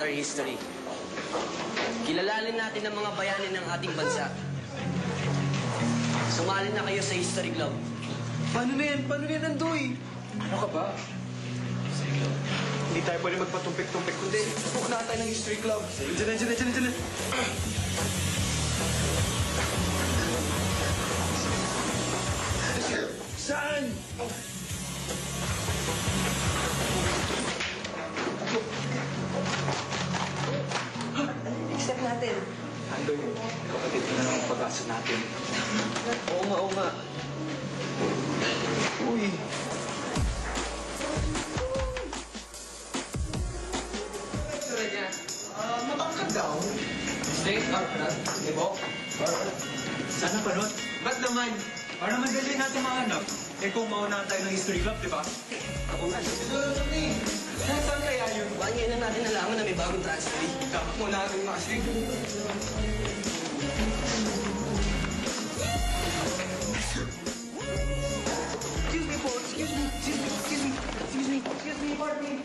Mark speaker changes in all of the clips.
Speaker 1: our history. Kilalalin natin ang mga bayani ng ating bansa. Sumali na kayo sa History Club.
Speaker 2: Paano na yan? Paano na yan, Andoy? Ano ka ba? Hindi tayo pwede magpatumpik-tumpik kundi pupuntahan tayo ng History Club. Diyan. Saan?
Speaker 1: Accept natin.
Speaker 2: Andoy, kapatid ko na lang ang pag-asa natin.
Speaker 1: Oo nga.
Speaker 2: Uy. Matangkad daw.
Speaker 1: Stay up na. Dibo?
Speaker 2: Sana pa nun? Ba't naman? Para madali natin mahanap. Eh kung maunahan tayo ng History Club, di ba?
Speaker 1: Ako nga.
Speaker 2: Saan kaya yun?
Speaker 1: Baka ngayon na natin nalaman na may bagong transfer.
Speaker 2: Dapat muna natin makasig. Excuse me po. Excuse me. Pardon me.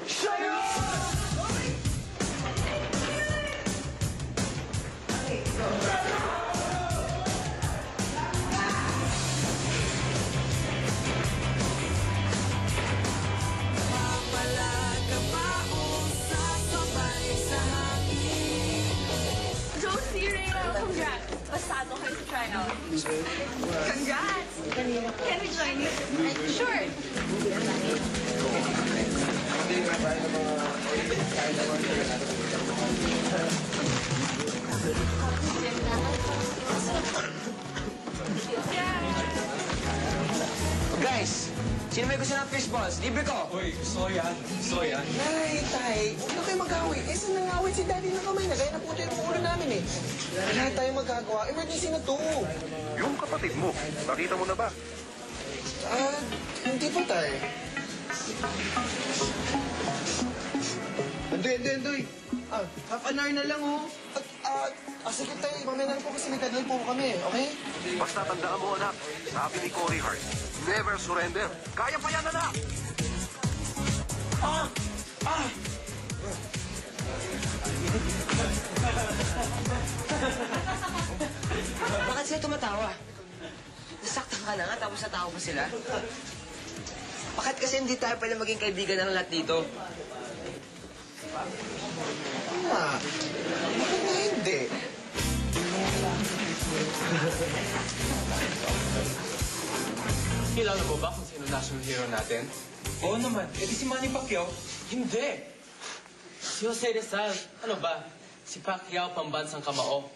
Speaker 2: Shut up!
Speaker 3: Congrats! Pasado kayo sa tryout. Congrats! Can we join you? Sure!
Speaker 1: Guys, sino may gusto ng fish balls? Libre ko!
Speaker 2: Uy, gusto yan.
Speaker 4: Nay, tay, huwag na kayo mag-away. Eh, saan nang-away si Daddy ng kamay? Nagaya na po tayo ng ulo namin eh. Wala tayong magagawa. Emergency na to.
Speaker 5: Yung kapatid mo, nakita mo na ba?
Speaker 4: Hindi po, tay.
Speaker 2: Andoy.
Speaker 4: Half an hour na lang, oh. Sige, tay. Mamaya na lang po kasi nagkadal po kami, okay?
Speaker 5: Basta tandaan mo, anak. Sabi ni Cory Hart, never surrender. Kaya pa yan, anak!
Speaker 1: Bakit sila tumatawa? Nasaktan ka na nga, tapos natawa pa sila. Bakit kasi hindi tayo pala maging kaibigan ng lahat dito?
Speaker 4: Bakit na hindi?
Speaker 2: Kilala mo ba kung sino national hero natin? Oo naman. Eh di si Manny Pacquiao.
Speaker 6: Hindi! Si Jose Rizal, ano ba? Si Pacquiao, pambansang kamao.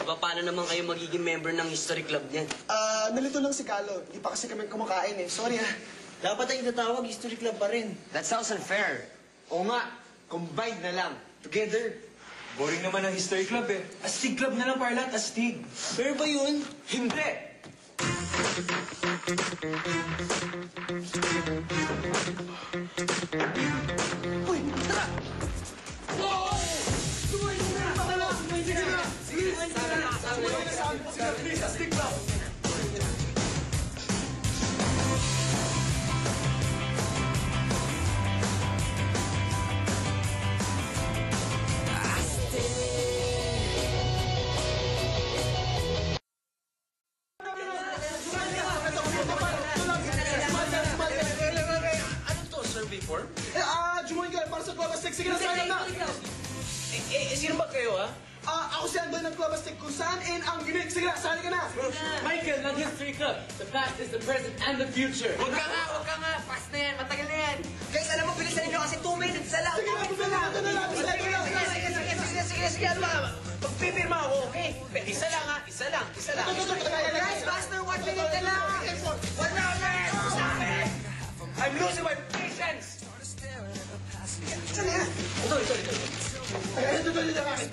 Speaker 1: Paano naman kayo magiging member ng History Club niyan?
Speaker 4: Nalito lang si Carlo. Hindi pa kasi kami kumakain eh. Sorry ah.
Speaker 1: Dapat ang itatawag History Club pa rin. That sounds unfair.
Speaker 4: Oo nga. Combined na lang. Together.
Speaker 2: Boring naman ang History Club eh. Astig Club na lang para lahat, astig.
Speaker 1: Fair ba yun?
Speaker 2: Hindi!
Speaker 4: Uy, tara!
Speaker 2: Astig Club!
Speaker 4: Jumoin ka para sa Club Aztec. Sige na, sayang na!
Speaker 6: Sino ba kayo, ha?
Speaker 4: Ako si Andoy ng Club Aztec kung saan ang ginig. Sige na, sali ka na!
Speaker 6: Michael ng History Club. The past is the present and the future.
Speaker 1: Huwag ka nga. Fast na yan. Matagal na yan. Guys, alam mo, bilisan ninyo kasi 2 minutes na lang.
Speaker 4: Sige na, sige na!
Speaker 1: Sige, ano ba? Magpipirma ako, okay? Isa lang. Guys, faster, 1 minute na lang. 1 na ulit. Stop it! I'm losing my patience!
Speaker 4: Sali na! Ito na akin.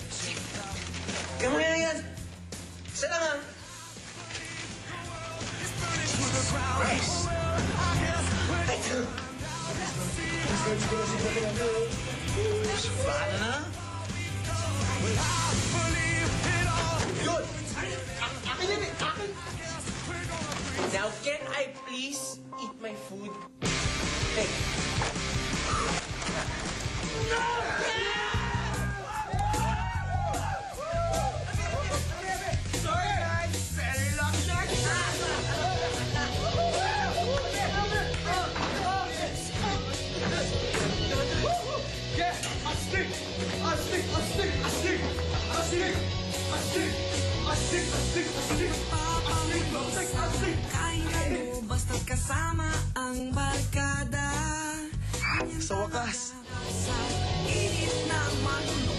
Speaker 1: Kaya mo yan. Isa lang, ha?
Speaker 6: Paano na?
Speaker 4: Yun! Akin yan eh! Akin!
Speaker 6: Now, can I please eat my food? Hey.
Speaker 4: No!
Speaker 7: Basta't kasama ang barkada.
Speaker 4: Sa wakas,
Speaker 7: Sa init ng magulo